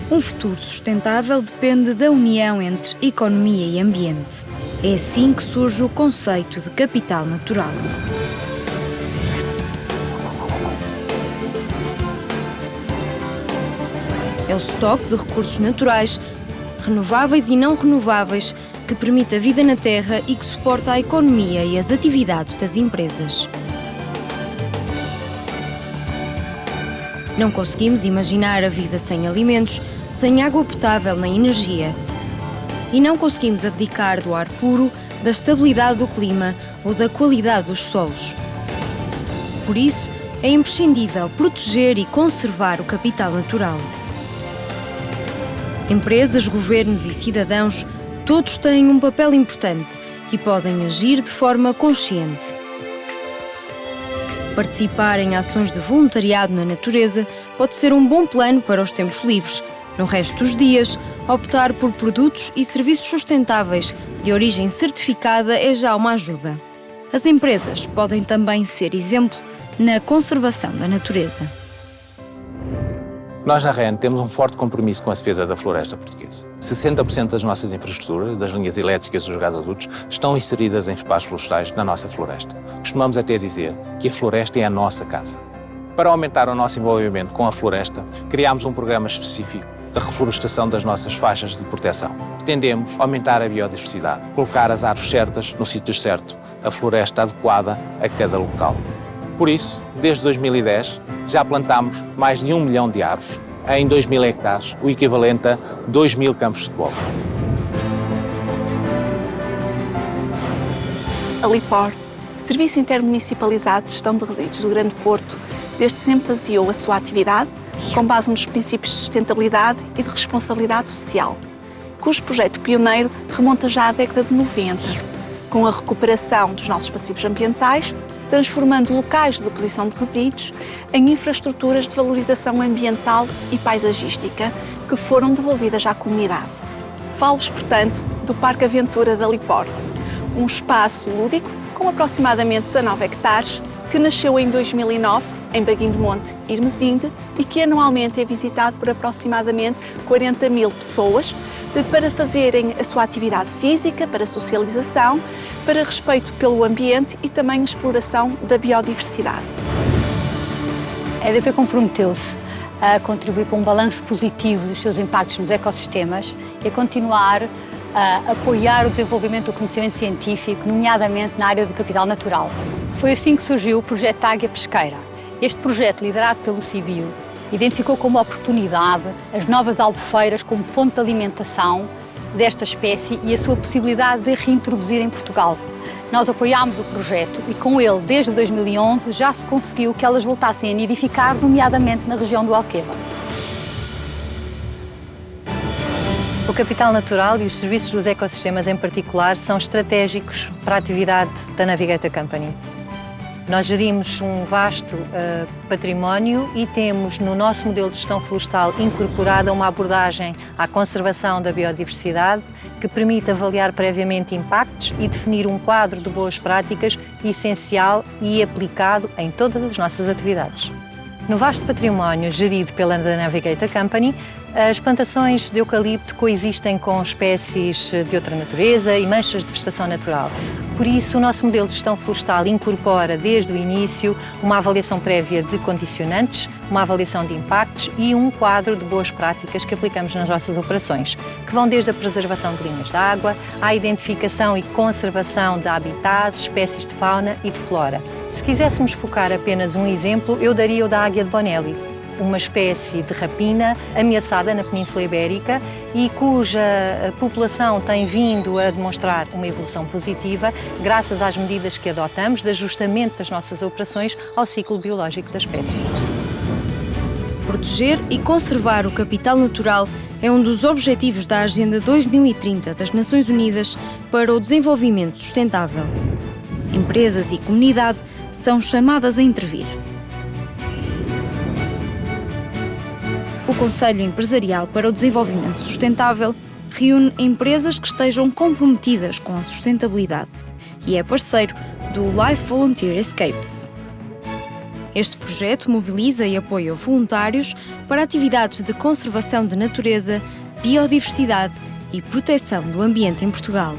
Um futuro sustentável depende da união entre economia e ambiente. É assim que surge o conceito de capital natural. É o estoque de recursos naturais, renováveis e não renováveis, que permite a vida na Terra e que suporta a economia e as atividades das empresas. Não conseguimos imaginar a vida sem alimentos, sem água potável nem energia. E não conseguimos abdicar do ar puro, da estabilidade do clima ou da qualidade dos solos. Por isso, é imprescindível proteger e conservar o capital natural. Empresas, governos e cidadãos, todos têm um papel importante e podem agir de forma consciente. Participar em ações de voluntariado na natureza pode ser um bom plano para os tempos livres. No resto dos dias, optar por produtos e serviços sustentáveis de origem certificada é já uma ajuda. As empresas podem também ser exemplo na conservação da natureza. Nós na REN temos um forte compromisso com a defesa da floresta portuguesa. 60% das nossas infraestruturas, das linhas elétricas e dos gasodutos, estão inseridas em espaços florestais na nossa floresta. Costumamos até dizer que a floresta é a nossa casa. Para aumentar o nosso envolvimento com a floresta, criámos um programa específico de reflorestação das nossas faixas de proteção. Pretendemos aumentar a biodiversidade, colocar as árvores certas no sítio certo, a floresta adequada a cada local. Por isso, desde 2010, já plantámos mais de 1 milhão de árvores em 2.000 hectares, o equivalente a 2.000 campos de futebol. A LIPOR, Serviço Intermunicipalizado de Gestão de Resíduos do Grande Porto, desde sempre baseou a sua atividade com base nos princípios de sustentabilidade e de responsabilidade social, cujo projeto pioneiro remonta já à década de 90, com a recuperação dos nossos passivos ambientais, transformando locais de deposição de resíduos em infraestruturas de valorização ambiental e paisagística que foram devolvidas à comunidade. Falo-vos, portanto, do Parque Aventura da LIPOR, um espaço lúdico com aproximadamente 19 hectares que nasceu em 2009 em Baguim de Monte, Irmesinde, e que anualmente é visitado por aproximadamente 40.000 pessoas para fazerem a sua atividade física, para socialização, para respeito pelo ambiente e também exploração da biodiversidade. A EDP comprometeu-se a contribuir para um balanço positivo dos seus impactos nos ecossistemas e a continuar a apoiar o desenvolvimento do conhecimento científico, nomeadamente na área do capital natural. Foi assim que surgiu o projeto Águia Pesqueira. Este projeto, liderado pelo CIBio, identificou como oportunidade as novas albufeiras como fonte de alimentação desta espécie e a sua possibilidade de reintroduzir em Portugal. Nós apoiámos o projeto e com ele, desde 2011, já se conseguiu que elas voltassem a nidificar, nomeadamente na região do Alqueva. O capital natural e os serviços dos ecossistemas em particular são estratégicos para a atividade da Navigator Company. Nós gerimos um vasto património e temos no nosso modelo de gestão florestal incorporada uma abordagem à conservação da biodiversidade que permite avaliar previamente impactos e definir um quadro de boas práticas essencial e aplicado em todas as nossas atividades. No vasto património gerido pela Navigator Company, as plantações de eucalipto coexistem com espécies de outra natureza e manchas de vegetação natural. Por isso, o nosso modelo de gestão florestal incorpora, desde o início, uma avaliação prévia de condicionantes, uma avaliação de impactos e um quadro de boas práticas que aplicamos nas nossas operações, que vão desde a preservação de linhas de água, à identificação e conservação de habitats, espécies de fauna e de flora. Se quiséssemos focar apenas um exemplo, eu daria o da águia de Bonelli, uma espécie de rapina ameaçada na Península Ibérica e cuja população tem vindo a demonstrar uma evolução positiva graças às medidas que adotamos de ajustamento das nossas operações ao ciclo biológico da espécie. Proteger e conservar o capital natural é um dos objetivos da Agenda 2030 das Nações Unidas para o Desenvolvimento Sustentável. Empresas e comunidade são chamadas a intervir. O Conselho Empresarial para o Desenvolvimento Sustentável reúne empresas que estejam comprometidas com a sustentabilidade e é parceiro do Life Volunteer Escapes. Este projeto mobiliza e apoia voluntários para atividades de conservação de natureza, biodiversidade e proteção do ambiente em Portugal.